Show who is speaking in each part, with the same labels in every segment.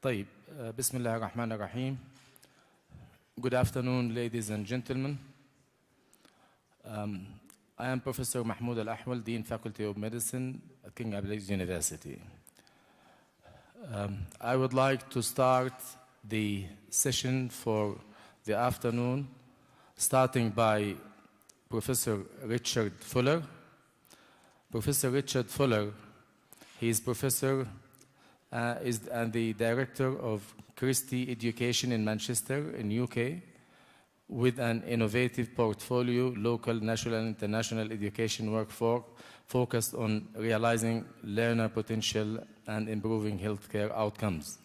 Speaker 1: طيب بسم الله الرحمن الرحيم. Good afternoon, ladies and gentlemen. I am Professor Mahmoud Al-Ahwal, Dean Faculty of Medicine at King Abdulaziz University. I would like to start the session for the afternoon, starting by Professor Richard Fuller. Professor Richard Fuller, he is professor and the director of Christie Education in Manchester in UK, with an innovative portfolio, local, national and international education work focused on realizing learner potential and improving healthcare outcomes,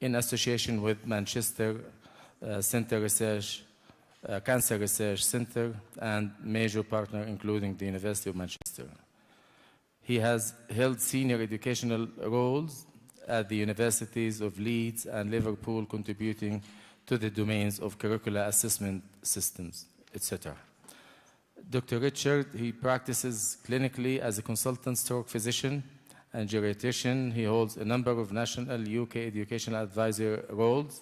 Speaker 1: in association with Manchester Cancer Research Center and major partner including the University of Manchester. He has held senior educational roles at the universities of Leeds and Liverpool, contributing to the domains of curricular assessment systems, etc. Dr. Richard, he practices clinically as a consultant stroke physician and geriatrician. He holds a number of national UK educational advisor roles,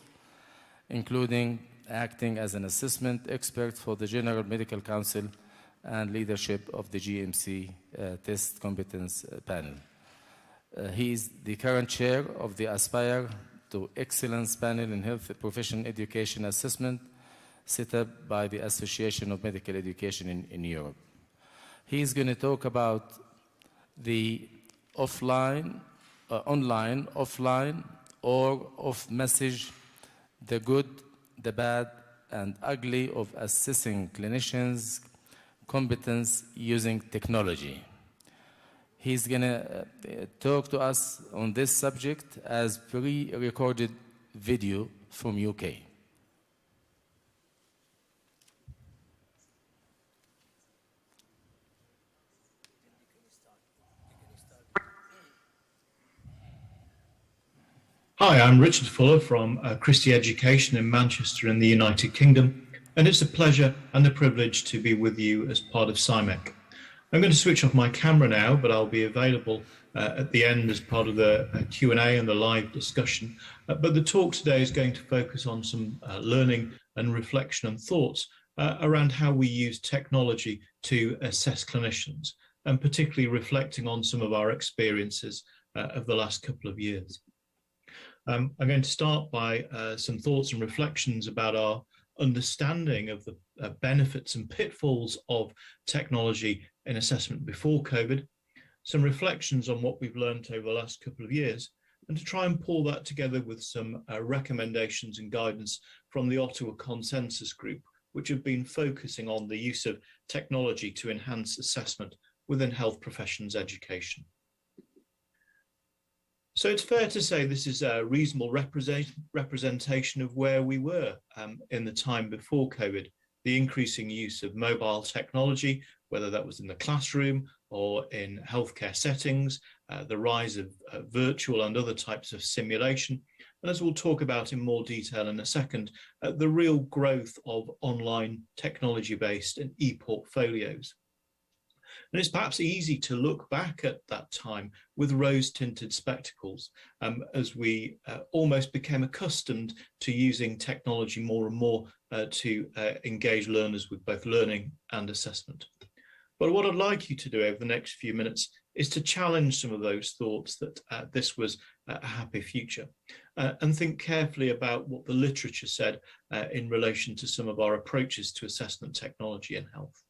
Speaker 1: including acting as an assessment expert for the General Medical Council and leadership of the GMC test competence panel. He is the current chair of the Aspire to Excellence panel in health profession education assessment, set up by the Association of Medical Education in Europe. He is going to talk about the online, offline, or off message, the good, the bad, and ugly of assessing clinicians' competence using technology. He's going to talk to us on this subject as pre-recorded video from UK.
Speaker 2: Hi, I'm Richard Fuller from Christie Education in Manchester in the United Kingdom, and it's a pleasure and a privilege to be with you as part of CIMEC. I'm going to switch off my camera now, but I'll be available at the end as part of the Q&A and the live discussion. But the talk today is going to focus on some learning and reflection and thoughts around how we use technology to assess clinicians, and particularly reflecting on some of our experiences of the last couple of years. I'm going to start by some thoughts and reflections about our understanding of the benefits and pitfalls of technology in assessment before COVID, some reflections on what we've learned over the last couple of years, and to try and pull that together with some recommendations and guidance from the Ottawa Consensus Group, which have been focusing on the use of technology to enhance assessment within health professions education. So it's fair to say this is a reasonable representation of where we were in the time before COVID. The increasing use of mobile technology, whether that was in the classroom or in healthcare settings, the rise of virtual and other types of simulation, and as we'll talk about in more detail in a second, the real growth of online technology-based and e-portfolios. And it's perhaps easy to look back at that time with rose-tinted spectacles as we almost became accustomed to using technology more and more to engage learners with both learning and assessment. But what I'd like you to do over the next few minutes is to challenge some of those thoughts that this was a happy future and think carefully about what the literature said in relation to some of our approaches to assessment technology in health.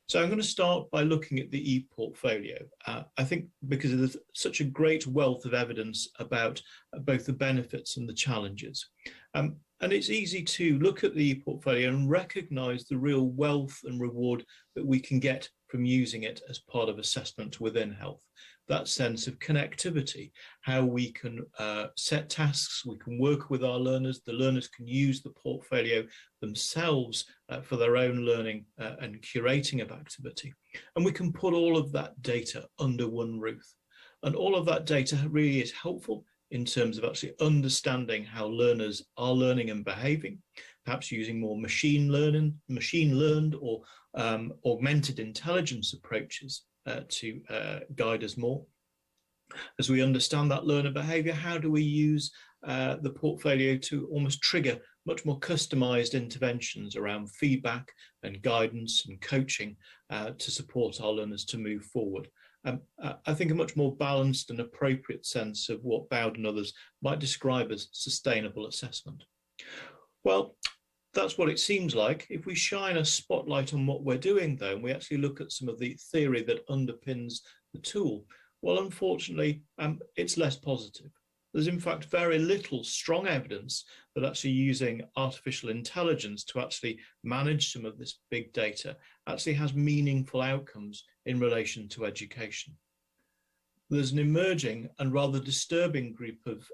Speaker 2: So I'm going to start by looking at the e-portfolio. I think because there's such a great wealth of evidence about both the benefits and the challenges. And it's easy to look at the e-portfolio and recognize the real wealth and reward that we can get from using it as part of assessment within health. That sense of connectivity, how we can set tasks, we can work with our learners, the learners can use the portfolio themselves for their own learning and curating of activity. And we can put all of that data under one roof. And all of that data really is helpful in terms of actually understanding how learners are learning and behaving, perhaps using more machine learned or augmented intelligence approaches to guide us more. As we understand that learner behaviour, how do we use the portfolio to almost trigger much more customised interventions around feedback and guidance and coaching to support our learners to move forward? I think a much more balanced and appropriate sense of what Bowd and others might describe as sustainable assessment. Well, that's what it seems like. If we shine a spotlight on what we're doing, though, and we actually look at some of the theory that underpins the tool, well, unfortunately, it's less positive. There's in fact very little strong evidence that actually using artificial intelligence to actually manage some of this big data actually has meaningful outcomes in relation to education. There's an emerging and rather disturbing group of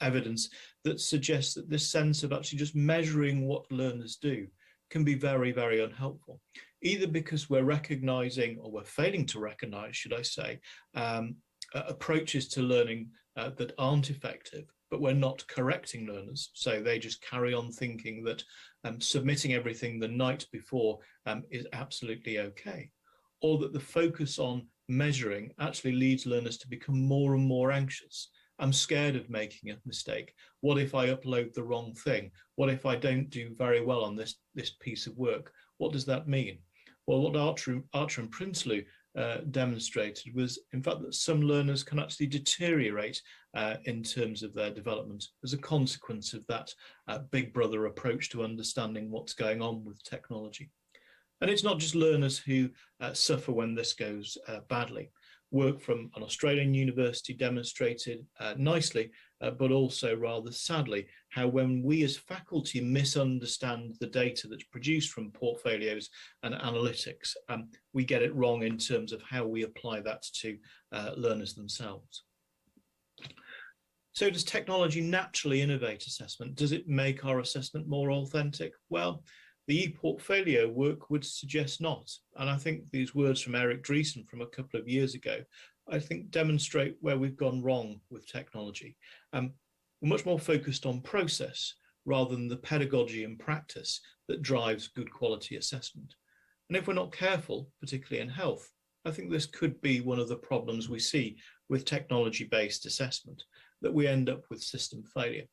Speaker 2: evidence that suggests that this sense of actually just measuring what learners do can be very, very unhelpful, either because we're recognizing, or we're failing to recognize, should I say, approaches to learning that aren't effective, but we're not correcting learners. So they just carry on thinking that submitting everything the night before is absolutely okay, or that the focus on measuring actually leads learners to become more and more anxious. I'm scared of making a mistake. What if I upload the wrong thing? What if I don't do very well on this piece of work? What does that mean? Well, what Archer and Prinsloo demonstrated was, in fact, that some learners can actually deteriorate in terms of their development as a consequence of that big brother approach to understanding what's going on with technology. And it's not just learners who suffer when this goes badly. Work from an Australian university demonstrated nicely, but also rather sadly, how when we as faculty misunderstand the data that's produced from portfolios and analytics, we get it wrong in terms of how we apply that to learners themselves. So does technology naturally innovate assessment? Does it make our assessment more authentic? Well, the e-portfolio work would suggest not. And I think these words from Eric Dreesen from a couple of years ago, I think demonstrate where we've gone wrong with technology. We're much more focused on process rather than the pedagogy and practice that drives good quality assessment. And if we're not careful, particularly in health, I think this could be one of the problems we see with technology-based assessment, that we end up with system failure.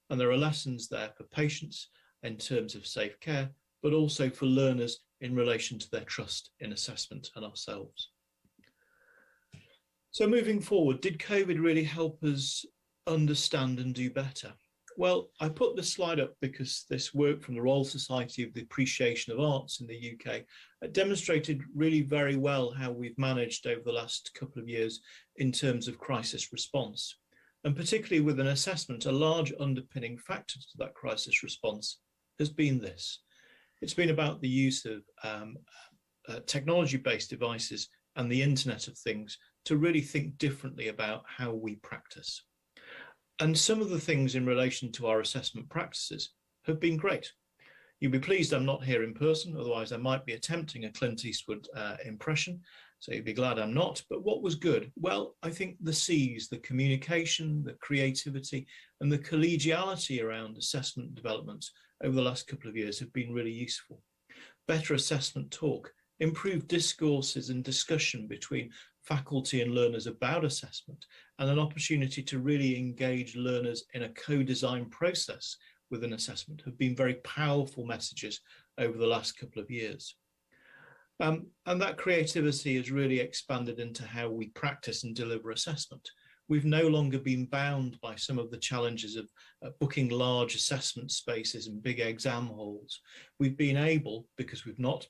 Speaker 2: And there are lessons there for patients in terms of safe care, but also for learners in relation to their trust in assessment and ourselves. So moving forward, did COVID really help us understand and do better? Well, I put this slide up because this work from the Royal Society of the Appreciation of Arts in the UK demonstrated really very well how we've managed over the last couple of years in terms of crisis response. And particularly with an assessment, a large underpinning factor to that crisis response has been this. It's been about the use of technology-based devices and the Internet of Things to really think differently about how we practice. And some of the things in relation to our assessment practices have been great. You'll be pleased I'm not here in person, otherwise I might be attempting a Clint Eastwood impression, so you'll be glad I'm not. But what was good? Well, I think the C's, the communication, the creativity, and the collegiality around assessment development over the last couple of years have been really useful. Better assessment talk, improved discourses and discussion between faculty and learners about assessment, and an opportunity to really engage learners in a co-design process with an assessment have been very powerful messages over the last couple of years. And that creativity has really expanded into how we practice and deliver assessment. We've no longer been bound by some of the challenges of booking large assessment spaces and big exam halls. We've been able, because we've not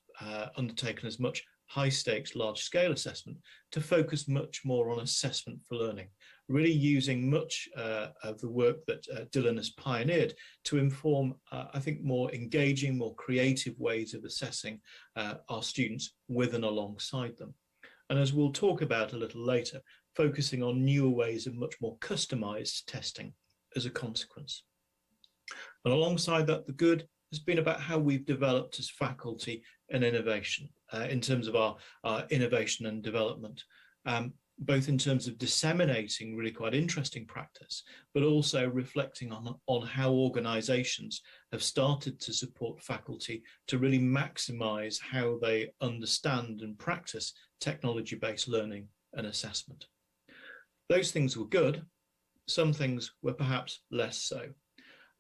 Speaker 2: undertaken as much high stakes, large scale assessment, to focus much more on assessment for learning, really using much of the work that Dylan has pioneered to inform, I think, more engaging, more creative ways of assessing our students with and alongside them. And as we'll talk about a little later, focusing on newer ways of much more customized testing as a consequence. And alongside that, the good has been about how we've developed as faculty and innovation in terms of our innovation and development, both in terms of disseminating really quite interesting practice, but also reflecting on how organizations have started to support faculty to really maximize how they understand and practice technology-based learning and assessment. Those things were good. Some things were perhaps less so.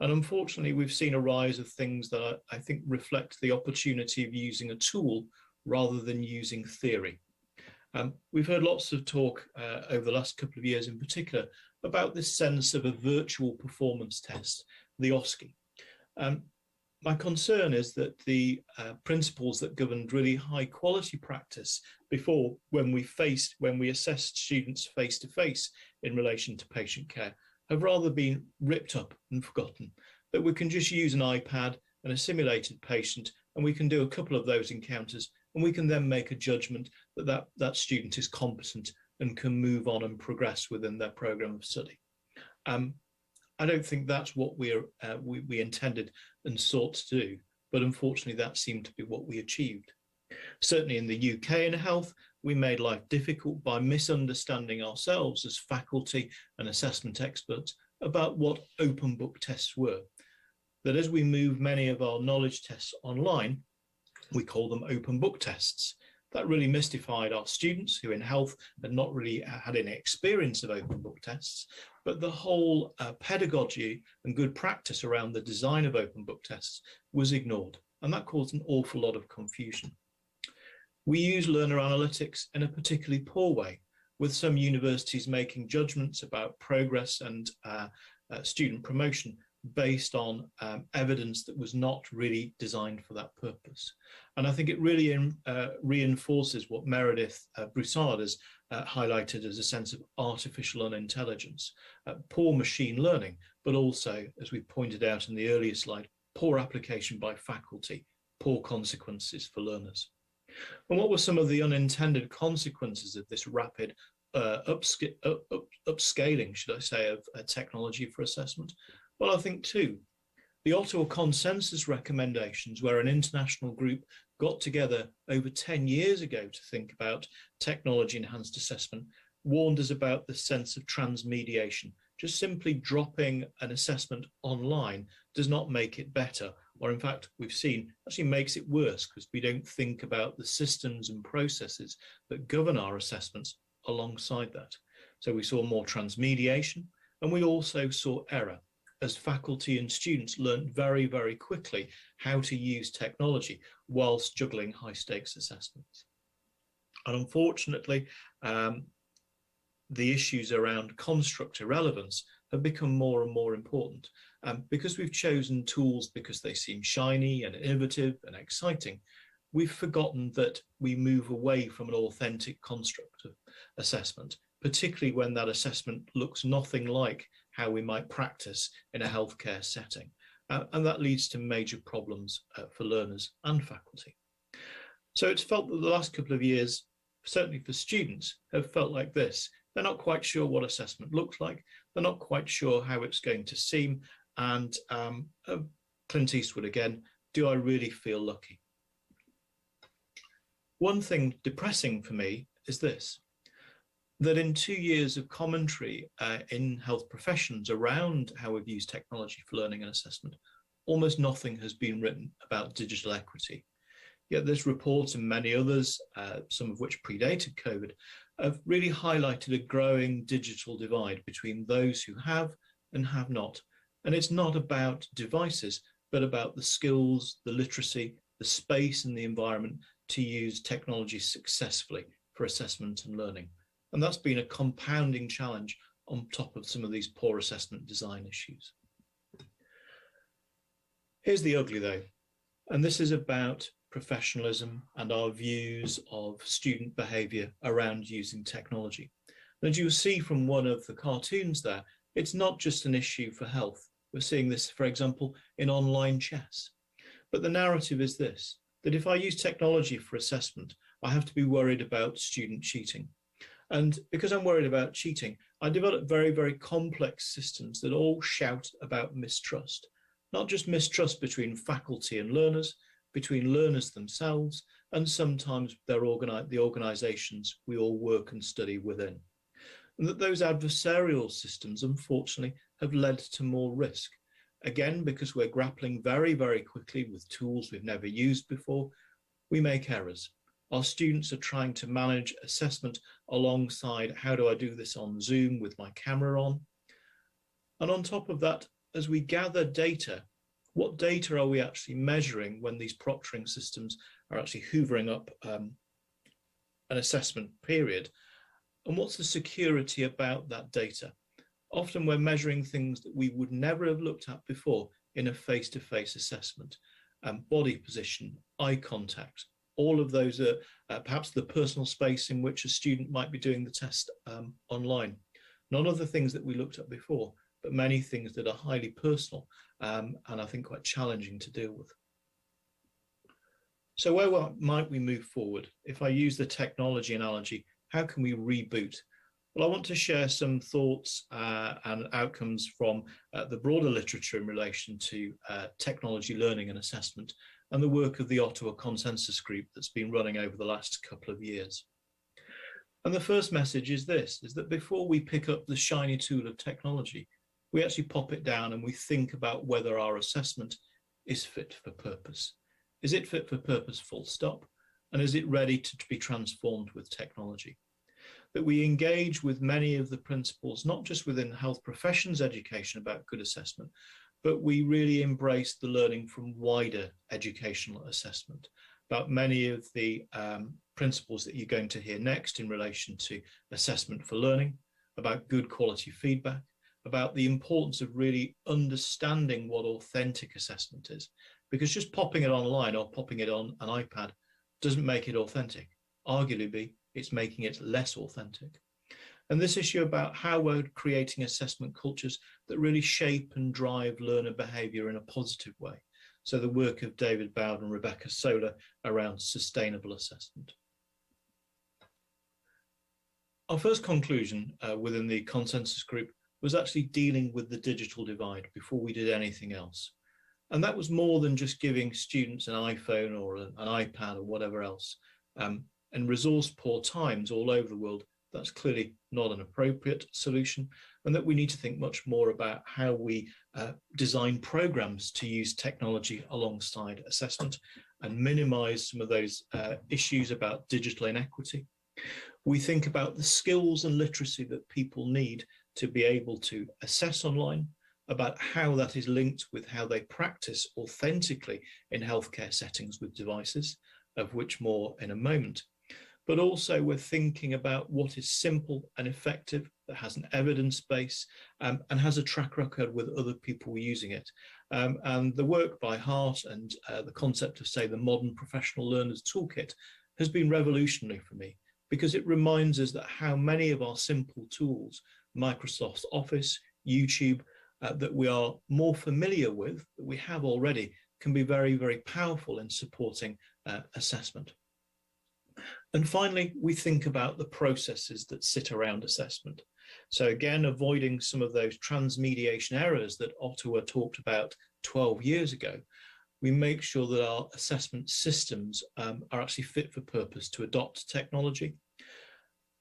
Speaker 2: And unfortunately, we've seen a rise of things that I think reflect the opportunity of using a tool rather than using theory. We've heard lots of talk over the last couple of years in particular about this sense of a virtual performance test, the OSCE. My concern is that the principles that governed really high quality practice before, when we assessed students face to face in relation to patient care, have rather been ripped up and forgotten. That we can just use an iPad and a simulated patient, and we can do a couple of those encounters, and we can then make a judgment that student is competent and can move on and progress within their program of study. I don't think that's what we intended and sought to do, but unfortunately that seemed to be what we achieved. Certainly in the UK in health, we made life difficult by misunderstanding ourselves as faculty and assessment experts about what open book tests were. That as we move many of our knowledge tests online, we call them open book tests. That really mystified our students who in health had not really had any experience of open book tests, but the whole pedagogy and good practice around the design of open book tests was ignored, and that caused an awful lot of confusion. We use learner analytics in a particularly poor way, with some universities making judgments about progress and student promotion based on evidence that was not really designed for that purpose. And I think it really reinforces what Meredith Broussard has highlighted as a sense of artificial unintelligence, poor machine learning, but also, as we pointed out in the earlier slide, poor application by faculty, poor consequences for learners. And what were some of the unintended consequences of this rapid upscaling, should I say, of technology for assessment? Well, I think two. The Ottawa Consensus recommendations, where an international group got together over 10 years ago to think about technology-enhanced assessment, warned us about the sense of transmediation. Just simply dropping an assessment online does not make it better, or in fact, we've seen, actually makes it worse because we don't think about the systems and processes that govern our assessments alongside that. So we saw more transmediation, and we also saw error, as faculty and students learned very, very quickly how to use technology whilst juggling high stakes assessments. And unfortunately, the issues around construct irrelevance have become more and more important. Because we've chosen tools because they seem shiny and innovative and exciting, we've forgotten that we move away from an authentic construct of assessment, particularly when that assessment looks nothing like how we might practice in a healthcare setting. And that leads to major problems for learners and faculty. So it's felt that the last couple of years, certainly for students, have felt like this. They're not quite sure what assessment looks like. They're not quite sure how it's going to seem. And Clint Eastwood again, do I really feel lucky? One thing depressing for me is this, that in 2 years of commentary in health professions around how we've used technology for learning and assessment, almost nothing has been written about digital equity. Yet this report and many others, some of which predated COVID, have really highlighted a growing digital divide between those who have and have not. And it's not about devices, but about the skills, the literacy, the space and the environment to use technology successfully for assessment and learning. And that's been a compounding challenge on top of some of these poor assessment design issues. Here's the ugly though, and this is about professionalism and our views of student behaviour around using technology. And as you'll see from one of the cartoons there, it's not just an issue for health. We're seeing this, for example, in online chess. But the narrative is this, that if I use technology for assessment, I have to be worried about student cheating. And because I'm worried about cheating, I develop very, very complex systems that all shout about mistrust, not just mistrust between faculty and learners, between learners themselves, and sometimes the organisations we all work and study within. And that those adversarial systems, unfortunately, have led to more risk. Again, because we're grappling very, very quickly with tools we've never used before, we make errors. Our students are trying to manage assessment alongside how do I do this on Zoom with my camera on? And on top of that, as we gather data, what data are we actually measuring when these proctoring systems are actually hoovering up an assessment period? And what's the security about that data? Often we're measuring things that we would never have looked at before in a face-to-face assessment. Body position, eye contact, all of those are perhaps the personal space in which a student might be doing the test online. None of the things that we looked at before, but many things that are highly personal and I think quite challenging to deal with. So where might we move forward? If I use the technology analogy, how can we reboot? Well, I want to share some thoughts and outcomes from the broader literature in relation to technology learning and assessment and the work of the Ottawa Consensus Group that's been running over the last couple of years. And the first message is this, is that before we pick up the shiny tool of technology, we actually pop it down and we think about whether our assessment is fit for purpose. Is it fit for purpose, full stop? And is it ready to be transformed with technology? That we engage with many of the principles, not just within health professions education about good assessment, but we really embrace the learning from wider educational assessment about many of the principles that you're going to hear next in relation to assessment for learning, about good quality feedback, about the importance of really understanding what authentic assessment is, because just popping it online or popping it on an iPad doesn't make it authentic. Arguably, it's making it less authentic. And this issue about how we're creating assessment cultures that really shape and drive learner behaviour in a positive way. So the work of David Bowden and Rebecca Solar around sustainable assessment. Our first conclusion within the consensus group was actually dealing with the digital divide before we did anything else. And that was more than just giving students an iPhone or an iPad or whatever else. In resource poor times all over the world, that's clearly not an appropriate solution, and that we need to think much more about how we design programs to use technology alongside assessment and minimize some of those issues about digital inequity. We think about the skills and literacy that people need to be able to assess online, about how that is linked with how they practice authentically in healthcare settings with devices, of which more in a moment. But also we're thinking about what is simple and effective, that has an evidence base and has a track record with other people using it. And the work by Hart and the concept of, say, the Modern Professional Learners Toolkit has been revolutionary for me, because it reminds us that how many of our simple tools, Microsoft Office, YouTube, that we are more familiar with, that we have already, can be very, very powerful in supporting assessment. And finally, we think about the processes that sit around assessment. So again, avoiding some of those transmediation errors that Ottawa talked about 12 years ago, we make sure that our assessment systems are actually fit for purpose to adopt technology.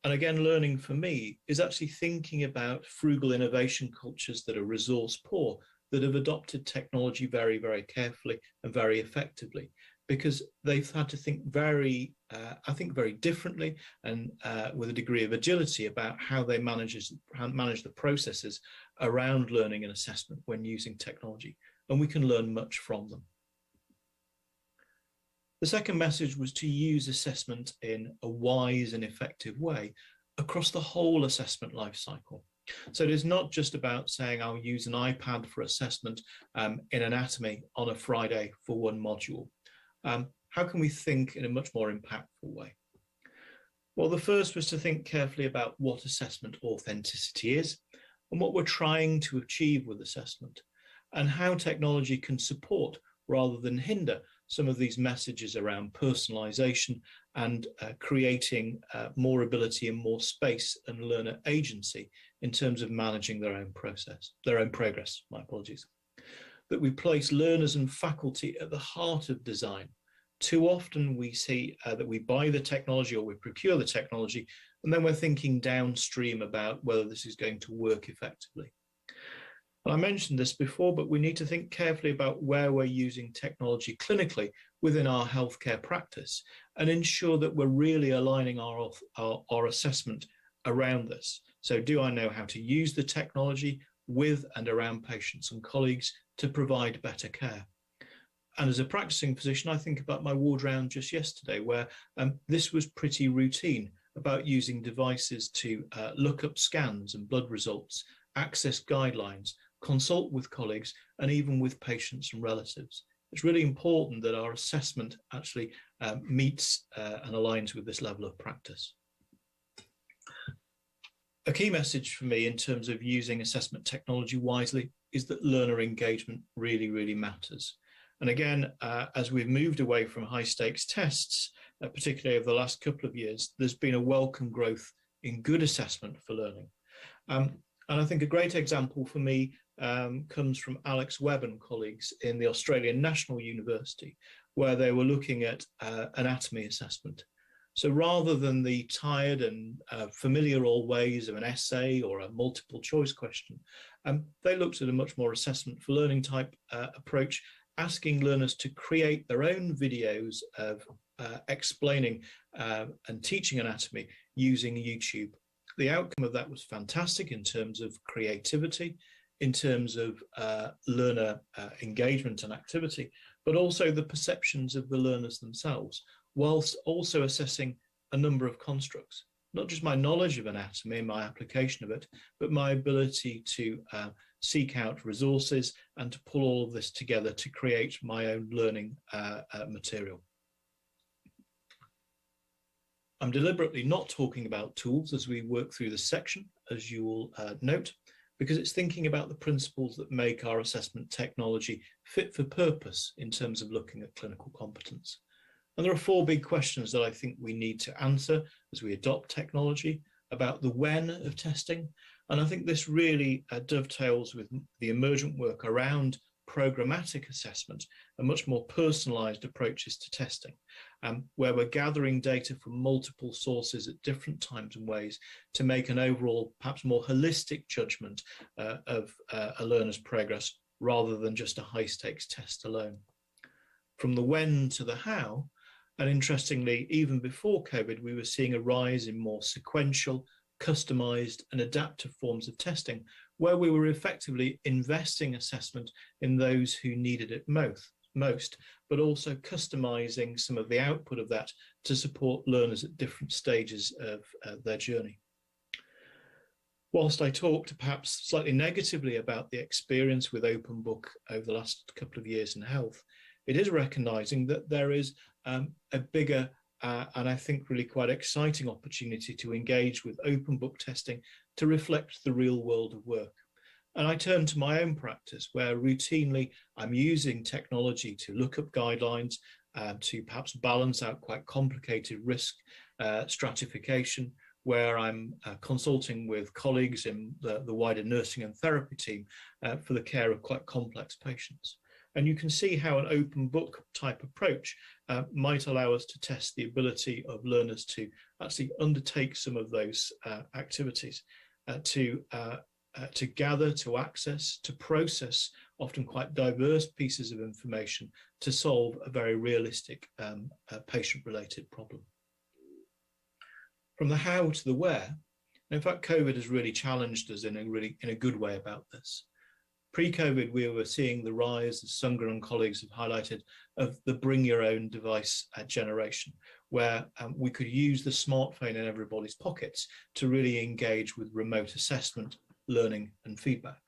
Speaker 2: And again, learning for me is actually thinking about frugal innovation cultures that are resource poor, that have adopted technology very, very carefully and very effectively, because they've had to think very, I think very differently and with a degree of agility about how they manage the processes around learning and assessment when using technology. And we can learn much from them. The second message was to use assessment in a wise and effective way across the whole assessment life cycle. So it is not just about saying I'll use an iPad for assessment in anatomy on a Friday for one module. How can we think in a much more impactful way? Well, the first was to think carefully about what assessment authenticity is and what we're trying to achieve with assessment, and how technology can support rather than hinder some of these messages around personalization and creating more ability and more space and learner agency in terms of managing their own progress, my apologies. That we place learners and faculty at the heart of design. Too often we see that we buy the technology or we procure the technology, and then we're thinking downstream about whether this is going to work effectively. And I mentioned this before, but we need to think carefully about where we're using technology clinically within our healthcare practice and ensure that we're really aligning our assessment around this. So do I know how to use the technology with and around patients and colleagues to provide better care? And as a practicing physician, I think about my ward round just yesterday, where this was pretty routine, about using devices to look up scans and blood results, access guidelines, consult with colleagues, and even with patients and relatives. It's really important that our assessment actually meets and aligns with this level of practice. A key message for me in terms of using assessment technology wisely is that learner engagement really, really matters. And again, as we've moved away from high stakes tests, particularly over the last couple of years, there's been a welcome growth in good assessment for learning. And I think a great example for me comes from Alex Webb and colleagues in the Australian National University, where they were looking at anatomy assessment. So rather than the tired and familiar old ways of an essay or a multiple choice question, they looked at a much more assessment for learning type approach, asking learners to create their own videos of explaining and teaching anatomy using YouTube. The outcome of that was fantastic in terms of creativity, in terms of learner engagement and activity, but also the perceptions of the learners themselves, whilst also assessing a number of constructs, not just my knowledge of anatomy and my application of it, but my ability to seek out resources and to pull all of this together to create my own learning material. I'm deliberately not talking about tools as we work through this section, as you will note, because it's thinking about the principles that make our assessment technology fit for purpose in terms of looking at clinical competence. And there are four big questions that I think we need to answer as we adopt technology about the when of testing. And I think this really dovetails with the emergent work around programmatic assessment and much more personalized approaches to testing, where we're gathering data from multiple sources at different times and ways to make an overall, perhaps more holistic judgment of a learner's progress rather than just a high stakes test alone. From the when to the how, and interestingly, even before COVID, we were seeing a rise in more sequential, customized and adaptive forms of testing, where we were effectively investing assessment in those who needed it most, but also customizing some of the output of that to support learners at different stages of their journey. Whilst I talked perhaps slightly negatively about the experience with open book over the last couple of years in health, it is recognizing that there is a bigger and I think really quite exciting opportunity to engage with open book testing to reflect the real world of work. And I turn to my own practice, where routinely I'm using technology to look up guidelines, to perhaps balance out quite complicated risk stratification, where I'm consulting with colleagues in the wider nursing and therapy team for the care of quite complex patients. And you can see how an open book type approach might allow us to test the ability of learners to actually undertake some of those activities, to gather, to access, to process often quite diverse pieces of information to solve a very realistic patient-related problem. From the how to the where, in fact, COVID has really challenged us in a good way about this. Pre-COVID, we were seeing the rise, as Sunga and colleagues have highlighted, of the bring your own device generation, where we could use the smartphone in everybody's pockets to really engage with remote assessment, learning and feedback.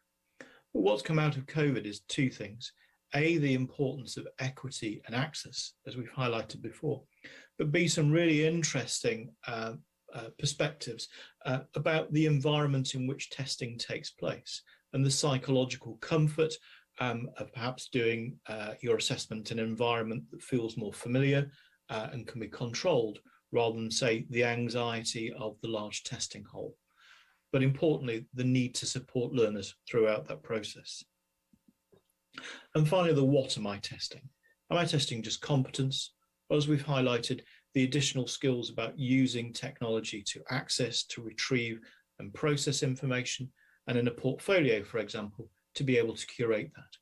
Speaker 2: But what's come out of COVID is two things. A, the importance of equity and access, as we've highlighted before, but B, some really interesting perspectives about the environment in which testing takes place and the psychological comfort of perhaps doing your assessment in an environment that feels more familiar and can be controlled, rather than, say, the anxiety of the large testing hole. But importantly, the need to support learners throughout that process. And finally, the what am I testing? Am I testing just competence? Or, as we've highlighted, the additional skills about using technology to access, to retrieve and process information, and in a portfolio, for example, to be able to curate that.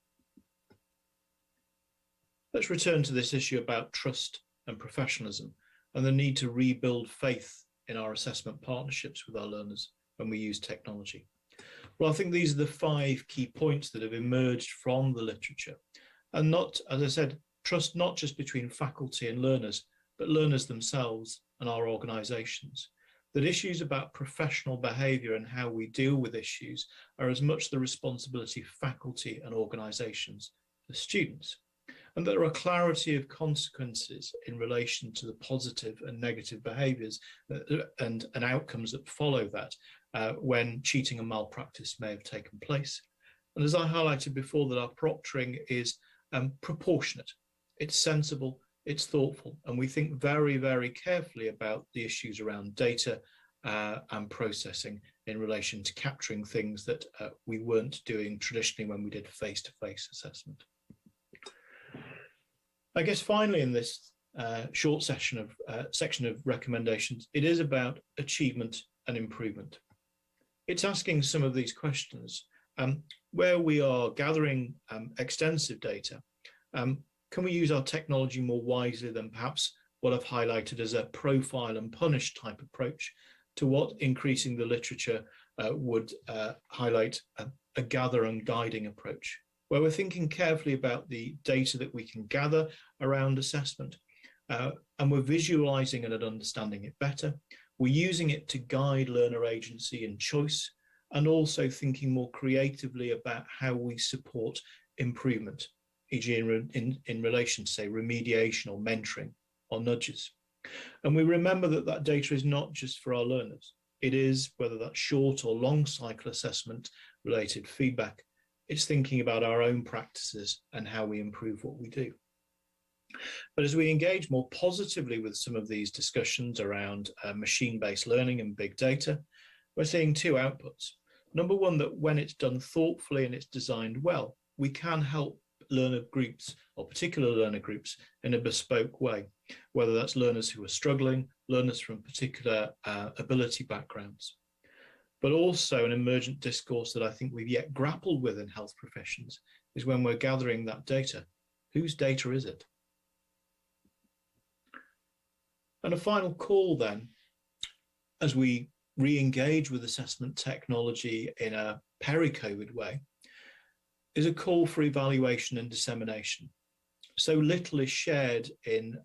Speaker 2: Let's return to this issue about trust and professionalism and the need to rebuild faith in our assessment partnerships with our learners when we use technology. Well, I think these are the 5 key points that have emerged from the literature. And not, as I said, trust not just between faculty and learners, but learners themselves and our organisations. That issues about professional behaviour and how we deal with issues are as much the responsibility of faculty and organisations as students. And there are clarity of consequences in relation to the positive and negative behaviours and outcomes that follow that when cheating and malpractice may have taken place. And as I highlighted before, that our proctoring is proportionate, it's sensible, it's thoughtful, and we think very, very carefully about the issues around data and processing in relation to capturing things that we weren't doing traditionally when we did face-to-face assessment. I guess finally in this short section of recommendations, it is about achievement and improvement. It's asking some of these questions. Where we are gathering extensive data, can we use our technology more wisely than perhaps what I've highlighted as a profile and punish type approach to what increasing the literature would highlight a gather and guiding approach, where we're thinking carefully about the data that we can gather around assessment, and we're visualizing and understanding it better. We're using it to guide learner agency and choice, and also thinking more creatively about how we support improvement, e.g. in relation to, say, remediation or mentoring or nudges. And we remember that that data is not just for our learners. It is, whether that's short or long cycle assessment related feedback, it's thinking about our own practices and how we improve what we do. But as we engage more positively with some of these discussions around machine-based learning and big data, we're seeing 2 outputs. Number one, that when it's done thoughtfully and it's designed well, we can help learner groups or particular learner groups in a bespoke way, whether that's learners who are struggling, learners from particular ability backgrounds. But also an emergent discourse that I think we've yet grappled with in health professions is when we're gathering that data, whose data is it? And a final call then, as we re-engage with assessment technology in a peri-COVID way, is a call for evaluation and dissemination. So little is shared in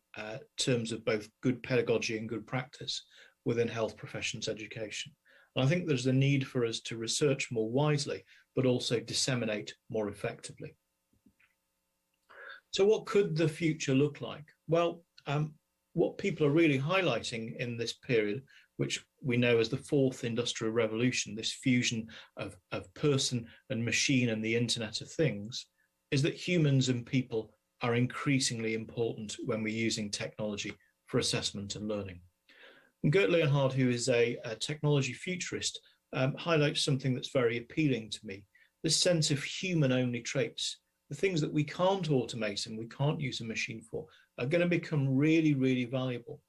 Speaker 2: terms of both good pedagogy and good practice within health professions education. And I think there's a need for us to research more wisely, but also disseminate more effectively. So what could the future look like? Well, what people are really highlighting in this period, which we know as the 4th industrial revolution, this fusion of person and machine and the Internet of Things, is that humans and people are increasingly important when we're using technology for assessment and learning. And Gert Leonhard, who is a technology futurist, highlights something that's very appealing to me, this sense of human-only traits. The things that we can't automate and we can't use a machine for are going to become really, really valuable.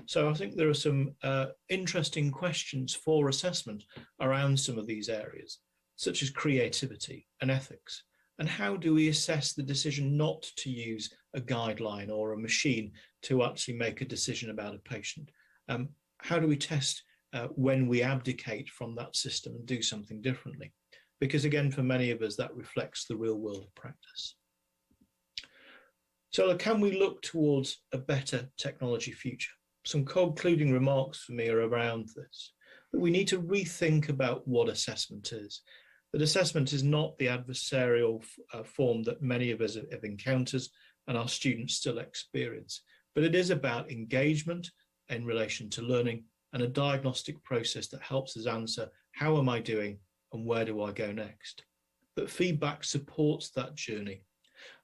Speaker 2: So I think there are some interesting questions for assessment around some of these areas, such as creativity and ethics. And how do we assess the decision not to use a guideline or a machine to actually make a decision about a patient? How do we test when we abdicate from that system and do something differently? Because again, for many of us, that reflects the real world practice. So can we look towards a better technology future? Some concluding remarks for me are around this, that we need to rethink about what assessment is. That assessment is not the adversarial form that many of us have encountered and our students still experience, but it is about engagement in relation to learning and a diagnostic process that helps us answer, how am I doing and where do I go next? That feedback supports that journey,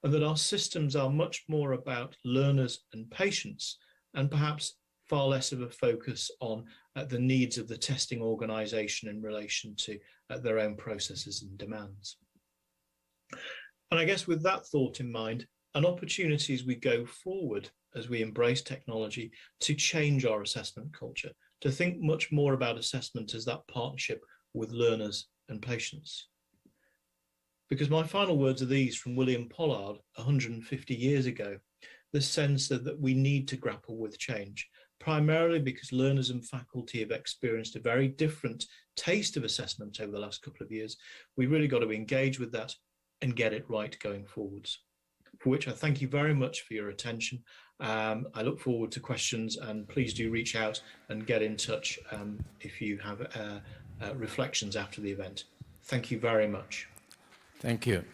Speaker 2: and that our systems are much more about learners and patients, and perhaps far less of a focus on the needs of the testing organisation in relation to their own processes and demands. And I guess with that thought in mind, an opportunity as we go forward, as we embrace technology, to change our assessment culture, to think much more about assessment as that partnership with learners and patients. because my final words are these from William Pollard 150 years ago, the sense that we need to grapple with change, primarily because learners and faculty have experienced a very different taste of assessment over the last couple of years. We really got to engage with that and get it right going forwards. For which I thank you very much for your attention. I look forward to questions, and please do reach out and get in touch if you have reflections after the event. Thank you very much.
Speaker 1: Thank you.